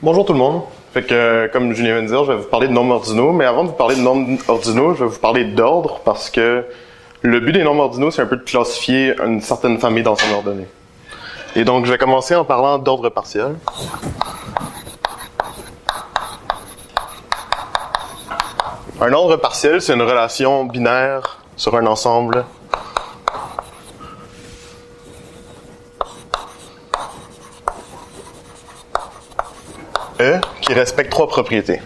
Bonjour tout le monde. Comme Julien vient de dire, je vais vous parler de nombres ordinaux, mais avant de vous parler de nombres ordinaux, je vais vous parler d'ordre parce que le but des nombres ordinaux, c'est un peu de classifier une certaine famille d'ensembles ordonnés. Et donc, je vais commencer en parlant d'ordre partiel. Un ordre partiel, c'est une relation binaire sur un ensemble E qui respecte trois propriétés.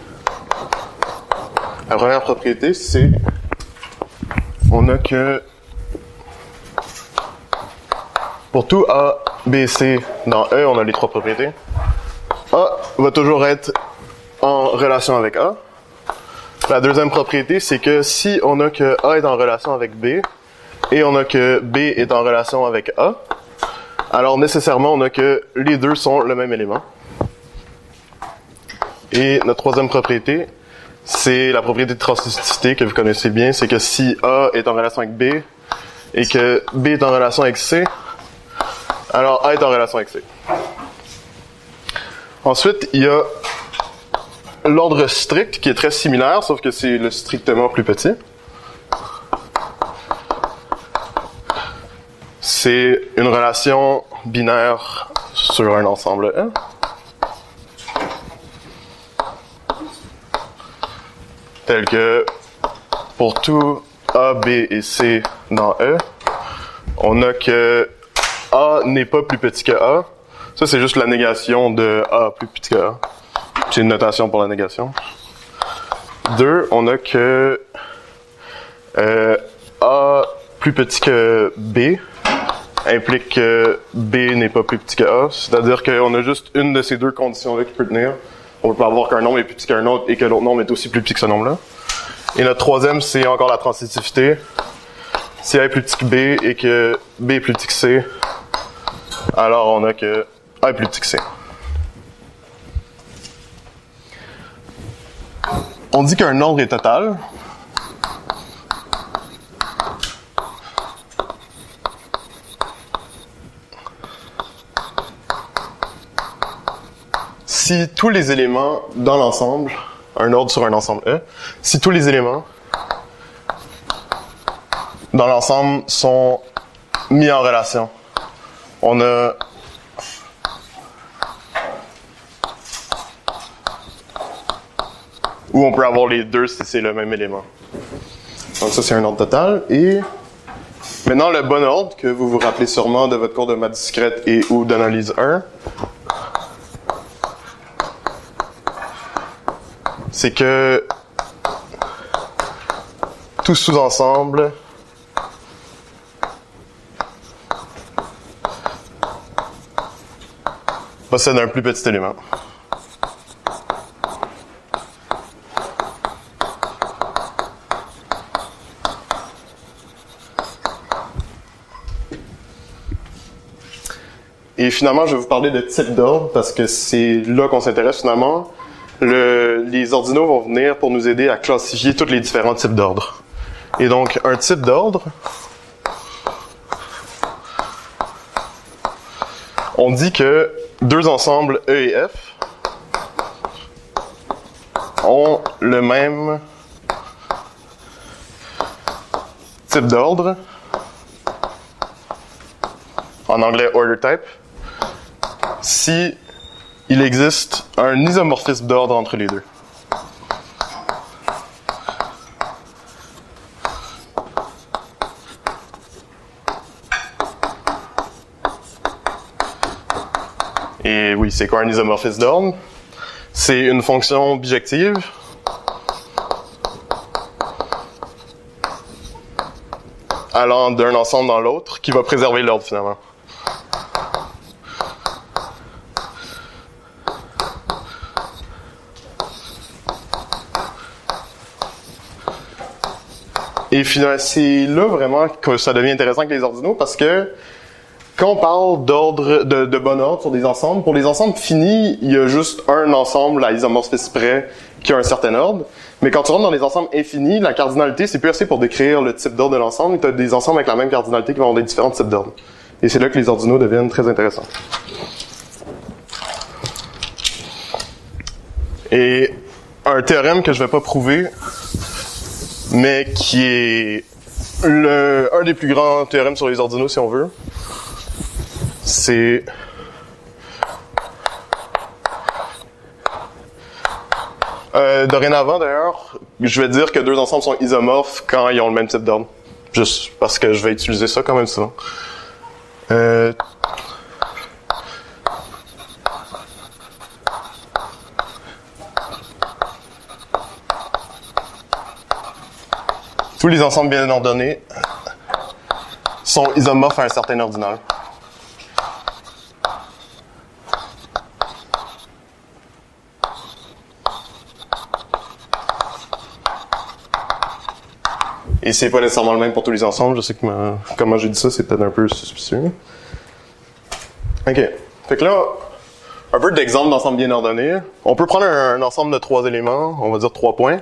La première propriété, c'est on a que pour tout A, B, C dans E, on a les trois propriétés. A va toujours être en relation avec A. La deuxième propriété, c'est que si on a que A est en relation avec B et on a que B est en relation avec A, alors nécessairement on a que les deux sont le même élément. Et notre troisième propriété, c'est la propriété de transitivité que vous connaissez bien, c'est que si A est en relation avec B et que B est en relation avec C, alors A est en relation avec C. Ensuite, il y a l'ordre strict qui est très similaire, sauf que c'est le strictement plus petit. C'est une relation binaire sur un ensemble E. Tel que pour tout A, B et C dans E, on a que A n'est pas plus petit que A. Ça, c'est juste la négation de A plus petit que A. C'est une notation pour la négation. 2, on a que A plus petit que B implique que B n'est pas plus petit que A. C'est-à-dire qu'on a juste une de ces deux conditions-là qui peut tenir. On peut pas avoir qu'un nombre est plus petit qu'un autre et que l'autre nombre est aussi plus petit que ce nombre-là. Et notre troisième, c'est encore la transitivité. Si A est plus petit que B et que B est plus petit que C, alors on a que A est plus petit que C. On dit qu'un nombre est total si tous les éléments dans l'ensemble, un ordre sur un ensemble E, si tous les éléments dans l'ensemble sont mis en relation. On a ou on peut avoir les deux si c'est le même élément. Donc ça, c'est un ordre total. Et maintenant, le bon ordre, que vous vous rappelez sûrement de votre cours de maths discrète et ou d'analyse 1, c'est que tout sous-ensemble possède un plus petit élément. Et finalement, je vais vous parler de type d'ordre parce que c'est là qu'on s'intéresse finalement. Les ordinaux vont venir pour nous aider à classifier tous les différents types d'ordre. Et donc, un type d'ordre, on dit que deux ensembles E et F ont le même type d'ordre, en anglais order type, si il existe un isomorphisme d'ordre entre les deux. Et oui, c'est quoi un isomorphisme d'ordre? C'est une fonction bijective allant d'un ensemble dans l'autre qui va préserver l'ordre finalement. Et finalement, c'est là vraiment que ça devient intéressant avec les ordinaux parce que quand on parle d'ordre, de bon ordre sur des ensembles, pour les ensembles finis, il y a juste un ensemble à isomorphisme près qui a un certain ordre. Mais quand tu rentres dans les ensembles infinis, la cardinalité, c'est plus assez pour décrire le type d'ordre de l'ensemble. Tu as des ensembles avec la même cardinalité qui vont avoir des différents types d'ordre. Et c'est là que les ordinaux deviennent très intéressants. Et un théorème que je vais pas prouver, mais qui est un des plus grands théorèmes sur les ordinaux, si on veut, c'est dorénavant, d'ailleurs, je vais dire que deux ensembles sont isomorphes quand ils ont le même type d'ordre. Juste parce que je vais utiliser ça quand même souvent. Tous les ensembles bien ordonnés sont isomorphes à un certain ordinal. Et c'est pas nécessairement le même pour tous les ensembles. Je sais que comment j'ai dit ça, c'est peut-être un peu suspicieux. OK. Fait que là, un peu d'exemple d'ensemble bien ordonné. On peut prendre un ensemble de 3 éléments, on va dire 3 points.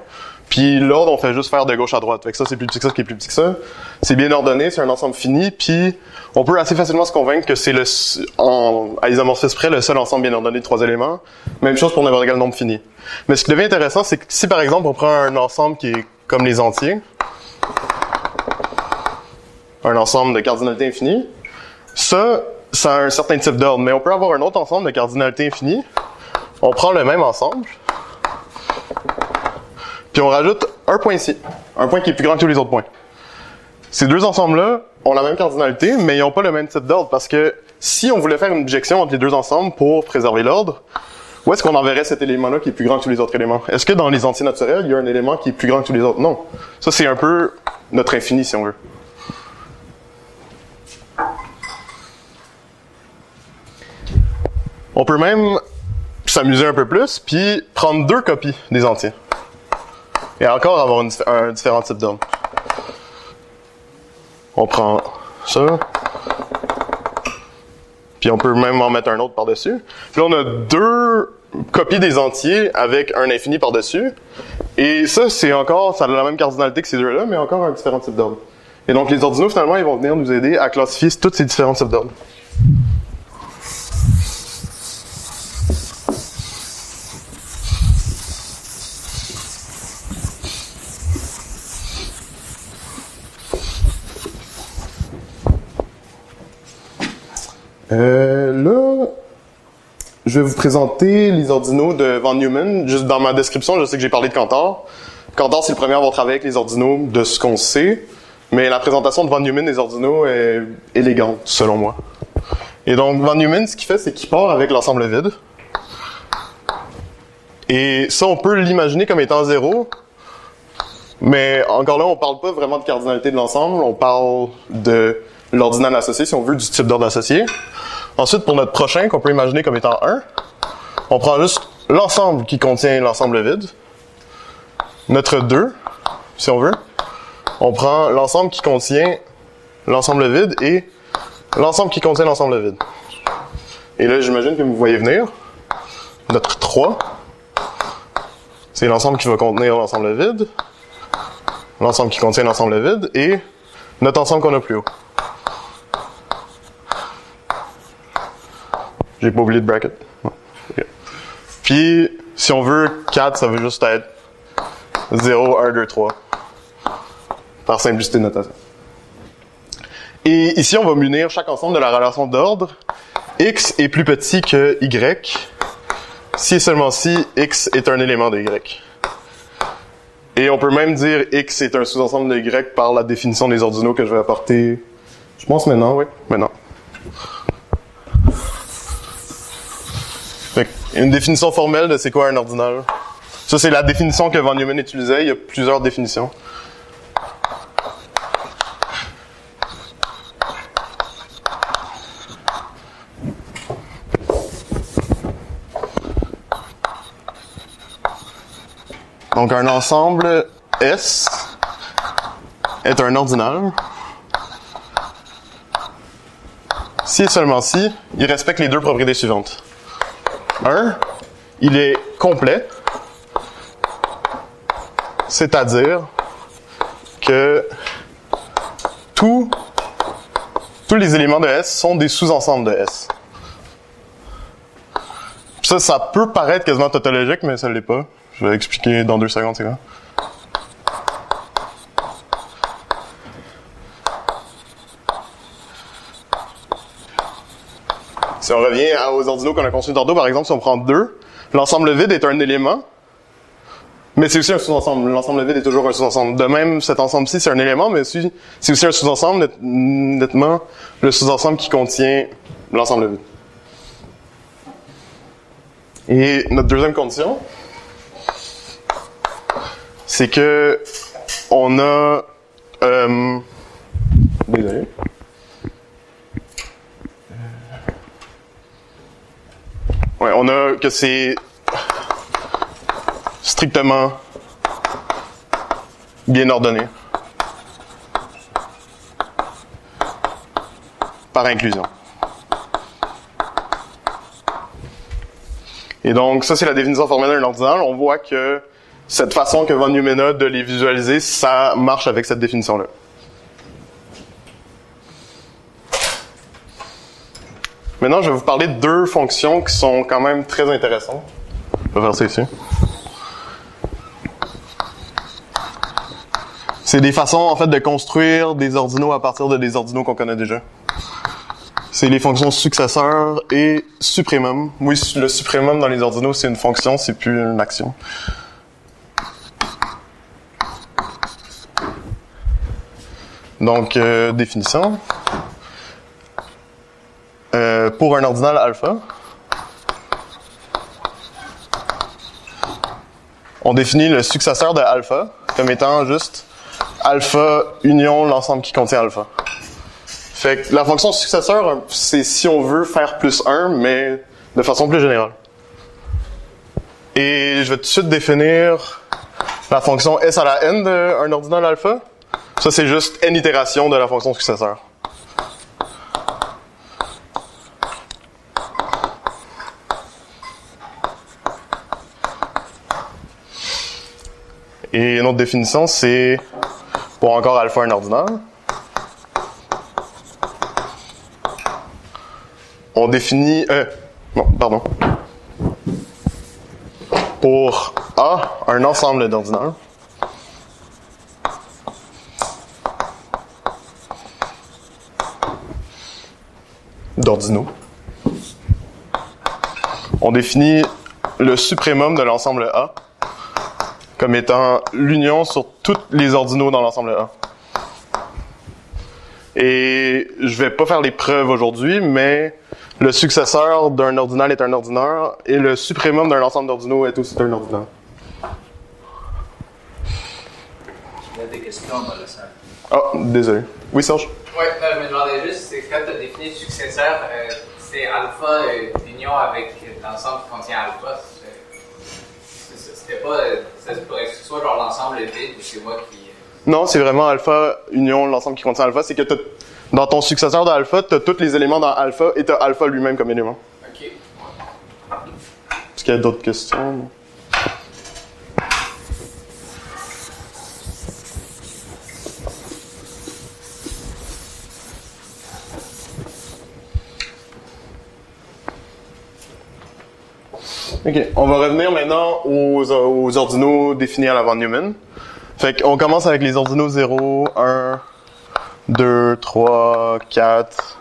Puis l'ordre, on fait juste faire de gauche à droite. Fait que ça, c'est plus petit que ça, qui est plus petit que ça. C'est bien ordonné, c'est un ensemble fini. Puis on peut assez facilement se convaincre que c'est à isomorphisme près, le seul ensemble bien ordonné de 3 éléments. Même chose pour n'importe quel nombre fini. Mais ce qui devient intéressant, c'est que si par exemple, on prend un ensemble qui est comme les entiers, un ensemble de cardinalité infinie, ça a un certain type d'ordre. Mais on peut avoir un autre ensemble de cardinalité infinie. On prend le même ensemble, puis on rajoute un point ici. Un point qui est plus grand que tous les autres points. Ces deux ensembles-là ont la même cardinalité, mais ils n'ont pas le même type d'ordre, parce que si on voulait faire une objection entre les deux ensembles pour préserver l'ordre, où est-ce qu'on enverrait cet élément-là qui est plus grand que tous les autres éléments? Est-ce que dans les entiers naturels, il y a un élément qui est plus grand que tous les autres? Non. Ça, c'est un peu notre infini, si on veut. On peut même s'amuser un peu plus, puis prendre 2 copies des entiers. Et encore avoir un différent type d'ordre. On prend ça. Puis on peut même en mettre un autre par-dessus. Puis là, on a 2 copies des entiers avec un infini par-dessus. Et ça, ça a la même cardinalité que ces deux-là, mais encore un différent type d'ordre. Et donc, les ordinaux, finalement, ils vont venir nous aider à classifier tous ces différents types d'ordre. Là, je vais vous présenter les ordinaux de von Neumann. Juste dans ma description, je sais que j'ai parlé de Cantor. Cantor, c'est le premier à avoir travaillé avec les ordinaux de ce qu'on sait, mais la présentation de von Neumann des ordinaux est élégante, selon moi. Et donc, von Neumann, ce qu'il fait, c'est qu'il part avec l'ensemble vide. Et ça, on peut l'imaginer comme étant 0, mais encore là, on parle pas vraiment de cardinalité de l'ensemble, on parle de l'ordinal associé, si on veut, du type d'ordre associé. Ensuite, pour notre prochain, qu'on peut imaginer comme étant 1, on prend juste l'ensemble qui contient l'ensemble vide. Notre 2, si on veut, on prend l'ensemble qui contient l'ensemble vide et l'ensemble qui contient l'ensemble vide. Et là, j'imagine que vous voyez venir. Notre 3, c'est l'ensemble qui va contenir l'ensemble vide, l'ensemble qui contient l'ensemble vide et notre ensemble qu'on a plus haut. J'ai pas oublié de bracket. Non. Okay. Puis, si on veut, 4, ça veut juste être 0, 1, 2, 3. Par simplicité de notation. Et ici, on va munir chaque ensemble de la relation d'ordre. X est plus petit que Y, si et seulement si X est un élément de Y. Et on peut même dire X est un sous-ensemble de Y par la définition des ordinaux que je vais apporter, je pense maintenant, oui, maintenant. Une définition formelle de c'est quoi un ordinal. Ça, c'est la définition que von Neumann utilisait. Il y a plusieurs définitions. Donc, un ensemble S est un ordinal si et seulement si il respecte les 2 propriétés suivantes. 1, il est complet, c'est-à-dire que tous les éléments de S sont des sous-ensembles de S. Ça peut paraître quasiment tautologique, mais ça l'est pas. Je vais expliquer dans 2 secondes, c'est quoi. Si on revient aux ordinaux qu'on a construits d'ordo, par exemple, si on prend 2, l'ensemble vide est un élément, mais c'est aussi un sous-ensemble. L'ensemble vide est toujours un sous-ensemble. De même, cet ensemble-ci, c'est un élément, mais c'est aussi un sous-ensemble, nettement, le sous-ensemble qui contient l'ensemble vide. Et notre deuxième condition, c'est que on a... désolé. Ouais, on a que c'est strictement bien ordonné par inclusion. Et donc, ça, c'est la définition formelle d'un ordinal. On voit que cette façon que von Neumann a de les visualiser, ça marche avec cette définition-là. Maintenant, je vais vous parler de 2 fonctions qui sont quand même très intéressantes. Je vais faire ça ici. C'est des façons, en fait, de construire des ordinaux à partir de des ordinaux qu'on connaît déjà. C'est les fonctions successeur et suprémum. Oui, le suprémum dans les ordinaux, c'est une fonction, c'est plus une action. Donc, définition. Pour un ordinal alpha, on définit le successeur de alpha comme étant juste alpha union l'ensemble qui contient alpha. Fait que la fonction successeur, c'est si on veut faire plus 1, mais de façon plus générale. Et je vais tout de suite définir la fonction s à la n d'un ordinal alpha. Ça, c'est juste n itération de la fonction successeur. Et une autre définition, c'est pour encore alpha un ordinal. On définit... Pour A, un ensemble d'ordinal. D'ordinaux. On définit le suprémum de l'ensemble A comme étant l'union sur tous les ordinaux dans l'ensemble A. Et je vais pas faire les preuves aujourd'hui, mais le successeur d'un ordinal est un ordinaire et le suprémum d'un ensemble d'ordinaux est aussi un ordinaire. Il y a des questions dans la salle. Ah, désolé. Oui, Serge? Oui, je me demandais juste, c'est quand tu as défini successeur, c'est alpha d'union avec l'ensemble qui contient alpha. C'était pas, ça pourrait être soit genre l'ensemble vide ou c'est moi qui... Non, c'est vraiment alpha union l'ensemble qui contient alpha. C'est que dans ton successeur d'alpha, tu as tous les éléments dans alpha et tu as alpha lui-même comme élément. OK. Est-ce qu'il y a d'autres questions? OK. On va revenir maintenant aux ordinaux définis à la von Neumann. Fait qu'on commence avec les ordinaux 0, 1, 2, 3, 4.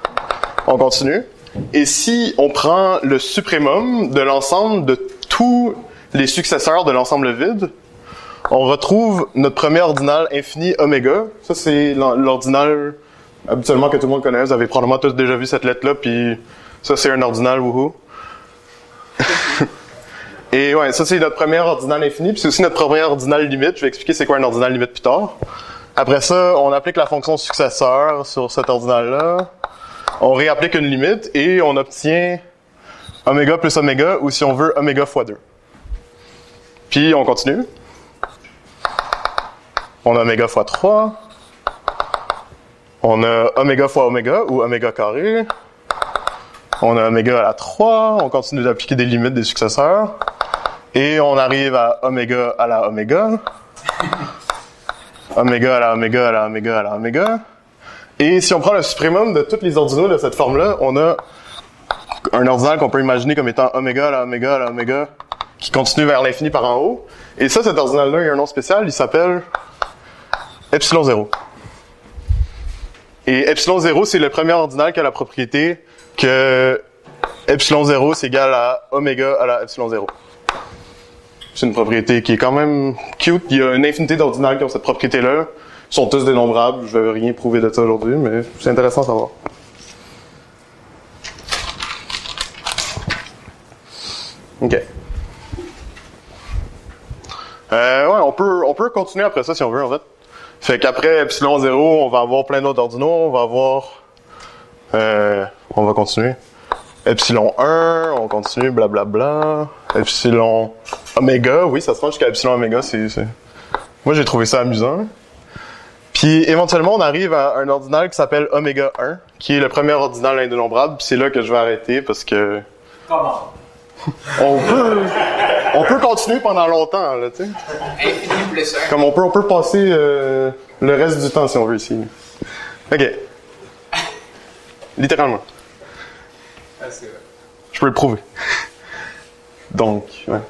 On continue. Et si on prend le suprémum de l'ensemble de tous les successeurs de l'ensemble vide, on retrouve notre premier ordinal infini oméga. Ça, c'est l'ordinal habituellement que tout le monde connaît. Vous avez probablement tous déjà vu cette lettre-là, puis ça, c'est un ordinal, wouhou. Et ouais, ça c'est notre premier ordinal infini, puis c'est aussi notre premier ordinal limite. Je vais expliquer c'est quoi un ordinal limite plus tard. Après ça, on applique la fonction successeur sur cet ordinal-là. On réapplique une limite et on obtient oméga plus oméga, ou si on veut, oméga fois 2. Puis on continue. On a oméga fois 3. On a oméga fois oméga, ou oméga carré. On a oméga à la 3. On continue d'appliquer des limites des successeurs. Et on arrive à oméga à la oméga. Oméga à la oméga à la oméga à la oméga. Et si on prend le suprémum de tous les ordinaux de cette forme-là, on a un ordinal qu'on peut imaginer comme étant oméga à la oméga à la oméga, qui continue vers l'infini par en haut. Et ça, cet ordinal-là, il a un nom spécial, il s'appelle epsilon 0. Et epsilon 0, c'est le premier ordinal qui a la propriété que epsilon 0, c'est égal à oméga à la epsilon 0. C'est une propriété qui est quand même cute. Il y a une infinité d'ordinales qui ont cette propriété-là. Ils sont tous dénombrables. Je vais rien prouver de ça aujourd'hui, mais c'est intéressant à savoir. OK. On peut continuer après ça si on veut, en fait. Fait qu'après epsilon 0, on va avoir plein d'autres ordinaux. On va avoir... on va continuer. Epsilon 1, on continue, blablabla. Epsilon oméga, oui, ça se rend jusqu'à epsilon oméga, Moi, j'ai trouvé ça amusant. Puis, éventuellement, on arrive à un ordinal qui s'appelle oméga 1, qui est le premier ordinal indénombrable, puis c'est là que je vais arrêter, parce que... Comment? On peut continuer pendant longtemps, là, tu sais. Infini plus 1. Comme on peut passer le reste du temps, si on veut, ici. OK. Littéralement. Ah, c'est vrai. Je peux le prouver. Donc, ouais.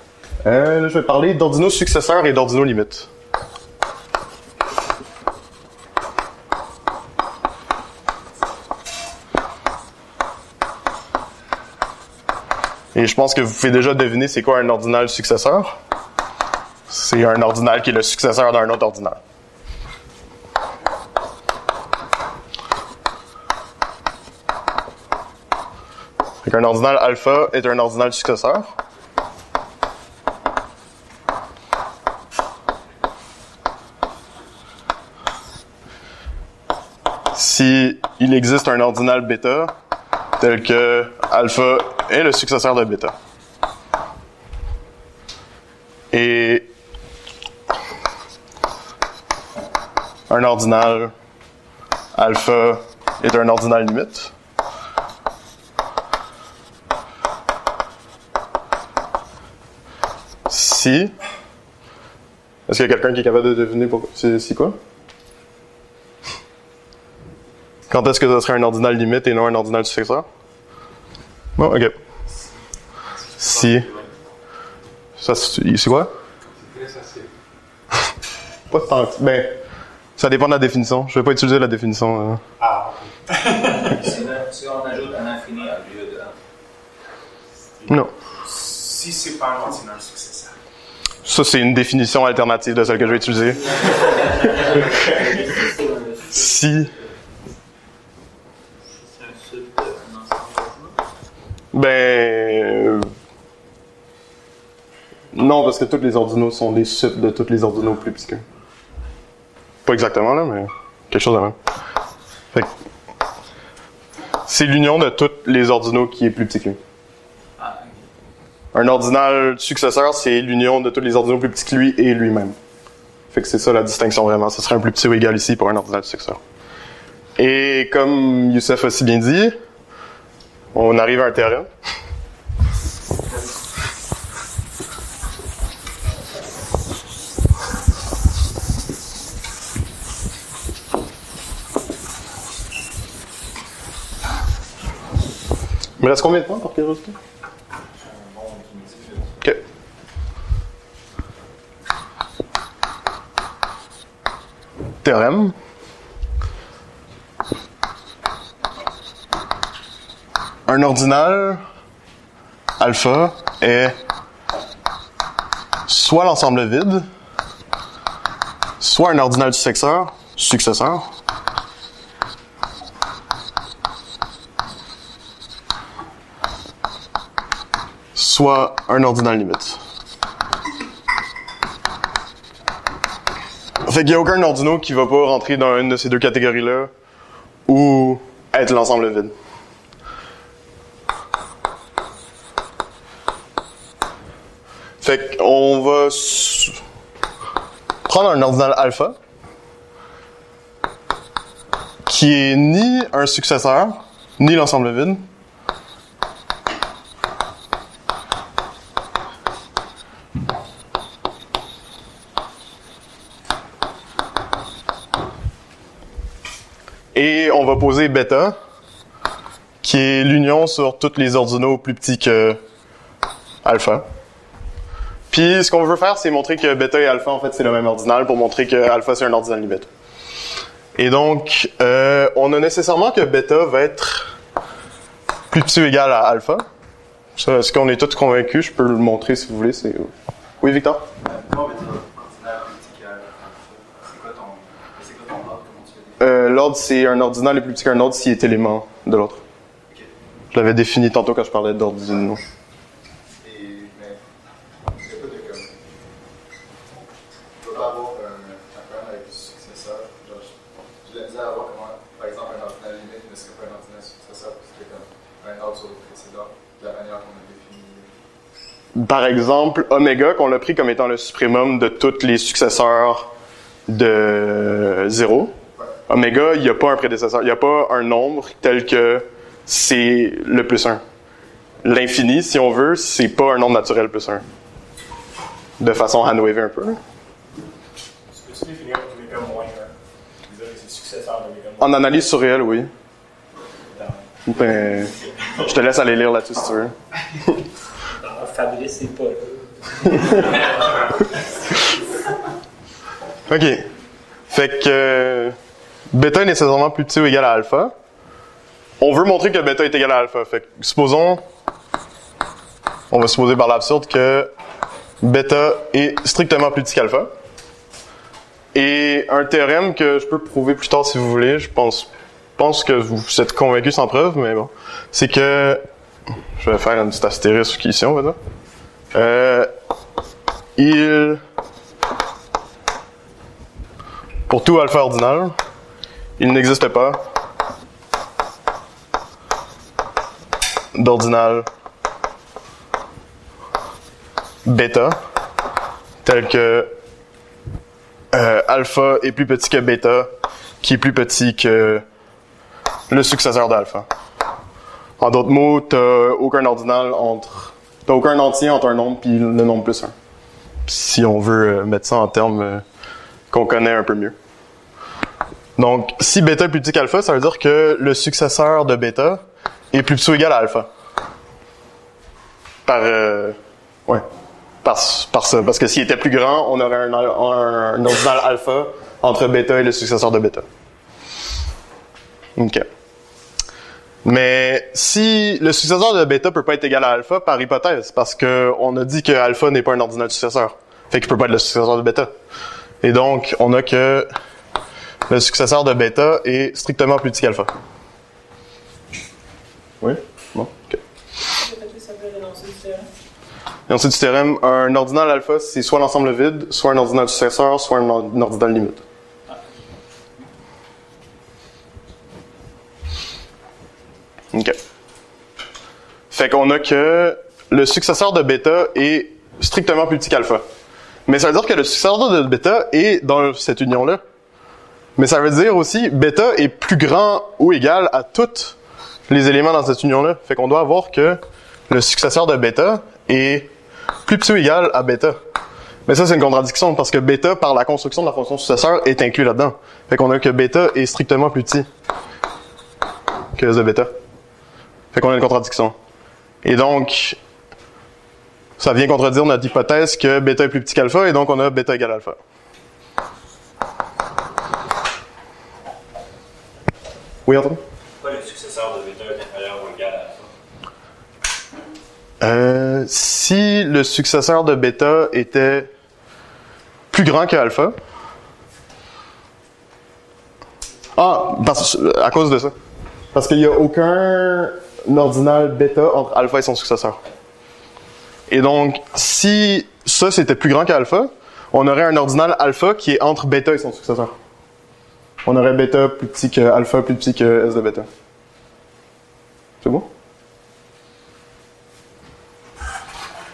Là, je vais parler d'ordinaux successeurs et d'ordinaux limites. Et je pense que vous pouvez déjà deviner c'est quoi un ordinal successeur. C'est un ordinal qui est le successeur d'un autre ordinal. Donc, un ordinal alpha est un ordinal successeur. Si il existe un ordinal bêta, tel que alpha est le successeur de bêta. Et un ordinal alpha est un ordinal limite. Si... Est-ce qu'il y a quelqu'un qui est capable de deviner c'est quoi? Quand est-ce que ça serait un ordinal limite et non un ordinal successeur? Bon, OK. Si... Ça, c'est quoi? Pas tant que... Ben, ça dépend de la définition. Je vais pas utiliser la définition. Ah, ok. Si on ajoute un infini au lieu de 1. Non. Si c'est pas un ordinal successeur. Ça, c'est une définition alternative de celle que je vais utiliser. Si... Ben... Non, parce que tous les ordinaux sont des suites de tous les ordinaux plus petits qu'eux. Pas exactement, là, mais quelque chose de même. Fait que... C'est l'union de tous les ordinaux qui est plus petit qu'eux. Un ordinal successeur, c'est l'union de tous les ordinaux plus petits que lui et lui-même. Fait que c'est ça la distinction vraiment. Ce serait un plus petit ou égal ici pour un ordinal successeur. Et comme Youssef a si bien dit, on arrive à un théorème. Il me reste combien de temps par curiosité? OK. Théorème. Un ordinal alpha est soit l'ensemble vide, soit un ordinal successeur, soit un ordinal limite. Fait qu'il n'y a aucun ordinal qui va pas rentrer dans une de ces deux catégories-là ou être l'ensemble vide. Fait qu'on va prendre un ordinal alpha qui est ni un successeur, ni l'ensemble vide. Et on va poser bêta, qui est l'union sur tous les ordinaux plus petits que alpha. Puis ce qu'on veut faire, c'est montrer que bêta et alpha, en fait, c'est le même ordinal pour montrer que alpha, c'est un ordinal limite. Et donc, on a nécessairement que bêta va être plus petit ou égal à alpha. Ça, est-ce qu'on est tous convaincus? Je peux le montrer si vous voulez. Oui, Victor? L'ordre, c'est un ordinal est plus petit qu'un ordre s'il est élément de l'autre. Okay. Je l'avais défini tantôt quand je parlais d'ordinaux. Par exemple, oméga, qu'on a pris comme étant le suprémum de tous les successeurs de 0. Oméga, il n'y a pas un prédécesseur, il n'y a pas un nombre tel que c'est le plus 1. L'infini, si on veut, c'est pas un nombre naturel plus 1. De façon à hanwaver un peu. Peux-tu définir oméga moins 1? C'est successeur d'oméga En moins 1. analyse surréelle, oui. Ben, je te laisse aller lire là-dessus si tu veux. Fabrice, c'est pas OK. Fait que bêta est nécessairement plus petit ou égal à alpha. On veut montrer que bêta est égal à alpha. Fait que supposons, on va supposer par l'absurde que bêta est strictement plus petit qu'alpha. Et un théorème que je peux prouver plus tard si vous voulez, je pense que vous êtes convaincus sans preuve, mais bon, c'est que je vais faire une petite astérisque ici, on va dire. Pour tout alpha ordinal, il n'existe pas d'ordinal bêta tel que alpha est plus petit que bêta, qui est plus petit que le successeur d'alpha. En d'autres mots, t'as aucun ordinal t'as aucun entier entre un nombre et le nombre plus 1. Si on veut mettre ça en termes qu'on connaît un peu mieux. Donc, si bêta est plus petit qu'alpha, ça veut dire que le successeur de bêta est plus petit ou égal à alpha. Parce que s'il était plus grand, on aurait un ordinal alpha entre bêta et le successeur de bêta. OK. Mais si le successeur de bêta peut pas être égal à alpha par hypothèse, parce que on a dit que alpha n'est pas un ordinal successeur, fait qu'il peut pas être le successeur de bêta. Et donc, on a que le successeur de bêta est strictement plus petit qu'alpha. Oui? Bon, OK. L'énoncé du théorème, un ordinal alpha, c'est soit l'ensemble vide, soit un ordinal successeur, soit un ordinal limite. OK. Fait qu'on a que le successeur de bêta est strictement plus petit qu'alpha. Mais ça veut dire que le successeur de bêta est dans cette union-là. Mais ça veut dire aussi bêta est plus grand ou égal à tous les éléments dans cette union-là. Fait qu'on doit avoir que le successeur de bêta est plus petit ou égal à bêta. Mais ça, c'est une contradiction parce que bêta, par la construction de la fonction successeur, est inclus là-dedans. Fait qu'on a que bêta est strictement plus petit que S de bêta. Fait qu'on a une contradiction. Et donc, ça vient contredire notre hypothèse que bêta est plus petit qu'alpha, et donc on a bêta égale alpha. Oui, Antoine? Pourquoi le successeur de bêta est inférieur ou égal à alpha? Si le successeur de bêta était plus grand que alpha... à cause de ça. Parce qu'il n'y a aucun ordinal bêta entre alpha et son successeur. Et donc, si ça c'était plus grand qu'alpha, on aurait un ordinal alpha qui est entre bêta et son successeur. On aurait bêta plus petit que alpha, plus petit que S de bêta. C'est bon?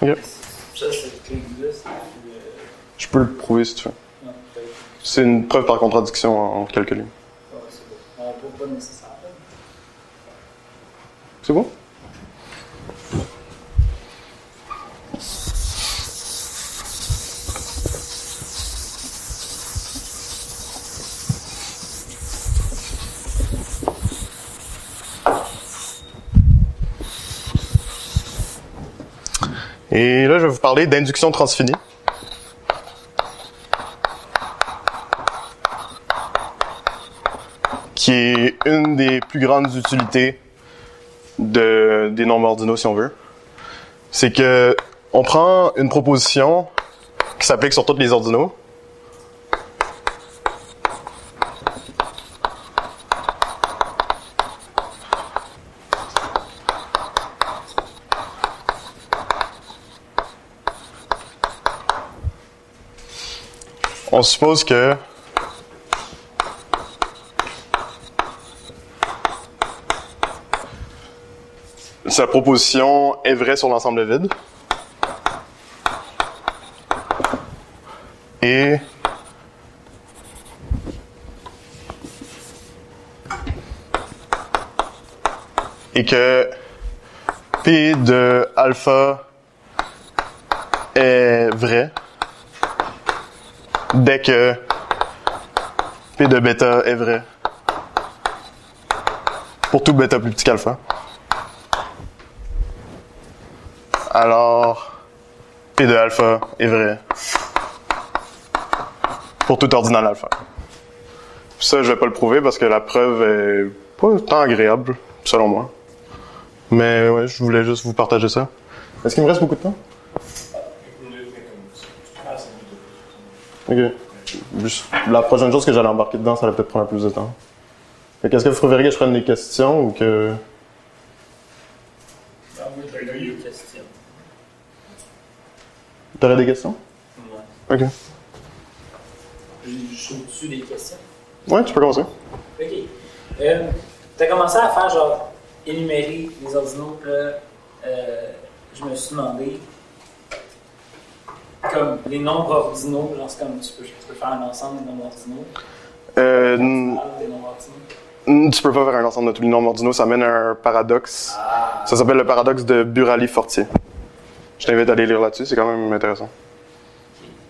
Okay. Ça, cette clé-là, c'est... Je peux le prouver si tu veux. C'est une preuve par contradiction en quelques lignes. C'est bon. Pas nécessaire. C'est bon? Et là, je vais vous parler d'induction transfinie. Qui est une des plus grandes utilités des nombres ordinaux, si on veut. C'est que on prend une proposition qui s'applique sur tous les ordinaux. On suppose que sa proposition est vraie sur l'ensemble vide. Et que P de alpha est vrai dès que P de bêta est vrai pour tout bêta plus petit qu'alpha. Alors, P de alpha est vrai pour tout ordinal alpha. Ça, je vais pas le prouver parce que la preuve est pas tant agréable, selon moi. Mais ouais, je voulais juste vous partager ça. Est-ce qu'il me reste beaucoup de temps? Ok. Juste, la prochaine chose que j'allais embarquer dedans, ça allait peut-être prendre plus de temps. Est-ce que vous préférez que je prenne des questions ou que... T'aurais des questions? Ouais. Ok. Je suis au-dessus des questions. Ouais, tu peux commencer. Ok. T'as commencé à faire genre énumérer les ordinaux, puis là, je me suis demandé, comme les nombres ordinaux, genre c'est comme tu peux faire un ensemble des nombres ordinaux. Des nombres ordinaux. Tu peux pas faire un ensemble de tous les nombres ordinaux, ça mène à un paradoxe. Ça s'appelle le paradoxe de Burali-Fortier. Je t'invite à aller lire là-dessus, c'est quand même intéressant.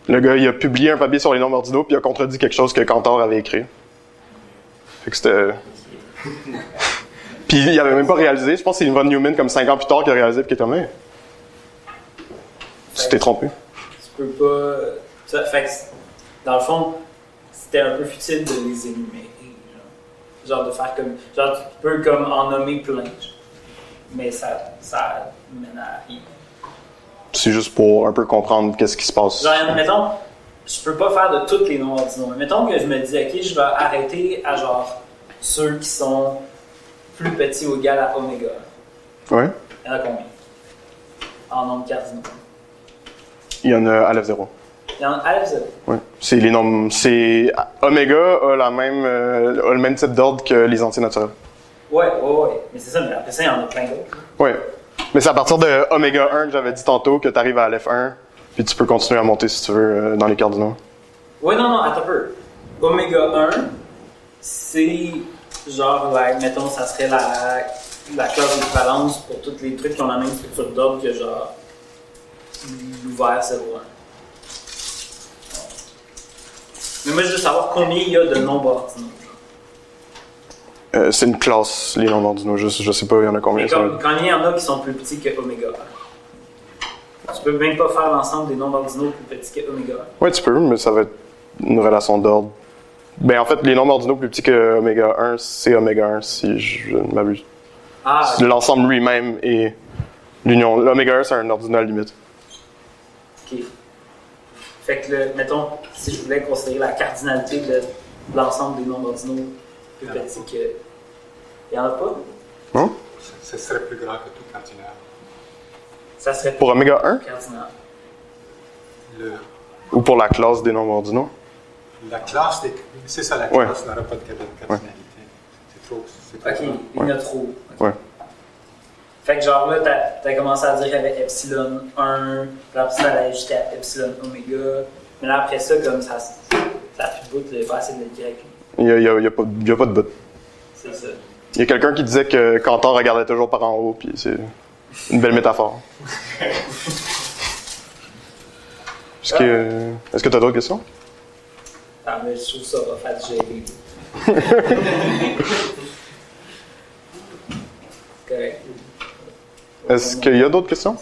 Le gars, il a publié un papier sur les nombres ordinaux, puis il a contredit quelque chose que Cantor avait écrit. Fait que c'était... Puis il avait même pas réalisé, je pense que c'est von Neumann comme 5 ans plus tard qui a réalisé, puis qui était comme, tu t'es trompé. Tu peux pas... Fait que, dans le fond, c'était un peu futile de les énumérer. Genre de faire comme... Genre, tu peux comme en nommer plein. Mais ça mène à rien. C'est juste pour un peu comprendre qu'est-ce qui se passe. Genre, mettons, je peux pas faire de tous les nombres ordinaux. Mais mettons que je me dis, ok, je vais arrêter à genre ceux qui sont plus petits ou égal à oméga. Ouais. Il y en a combien? En nombre cardinaux. Il y en a à F0. Il y en a à F0. Ouais. C'est les nombres. C'est oméga a le même type d'ordre que les entiers naturels. Ouais. Mais c'est ça, mais après ça, il y en a plein d'autres. Ouais. Mais c'est à partir de oméga 1 que j'avais dit tantôt que tu arrives à F1, puis tu peux continuer à monter si tu veux dans les cardinaux. Ouais, non, attends un peu. Oméga 1, c'est genre, mettons, ça serait la classe d'équivalence pour tous les trucs qui ont la même structure d'ordre que genre l'ouvert 0,1. Mais moi, je veux savoir combien il y a de nombres ordinaux. C'est une classe, les nombres ordinaux. Je sais pas, il y en a combien. Quand il y en a qui sont plus petits que oméga 1. Tu peux même pas faire l'ensemble des nombres ordinaux plus petits que oméga 1. Ouais, tu peux, mais ça va être une relation d'ordre. Ben, en fait, les nombres ordinaux plus petits que oméga 1, c'est oméga 1, si je ne m'abuse. Okay. L'ensemble lui-même et l'union. L'oméga 1, c'est un ordinal limite. Ok. Fait que, mettons, si je voulais considérer la cardinalité de l'ensemble des nombres ordinaux plus petits que... Il n'y en a pas? Non? Ce serait plus grand que tout cardinal. Ça serait pour oméga 1? Cardinal. Ou pour la classe des nombres ordinaux? La classe, c'est ça la classe, n'aura pas de cardinalité. C'est trop. Ok, il y en a trop. Okay. Ouais. Fait que genre là, t'as commencé à dire qu'il y avait epsilon 1, puis après ça, allait jusqu'à epsilon oméga. Mais là, après ça, comme ça a plus de bout, il n'y a pas assez de Y. Il n'y a pas de bout. C'est ça. Il y a quelqu'un qui disait que Cantor regardait toujours par en haut, puis c'est une belle métaphore. Est-ce que tu as d'autres questions? Ah, mais je trouve ça va faire gérer. Correct. Est-ce qu'il y a d'autres questions?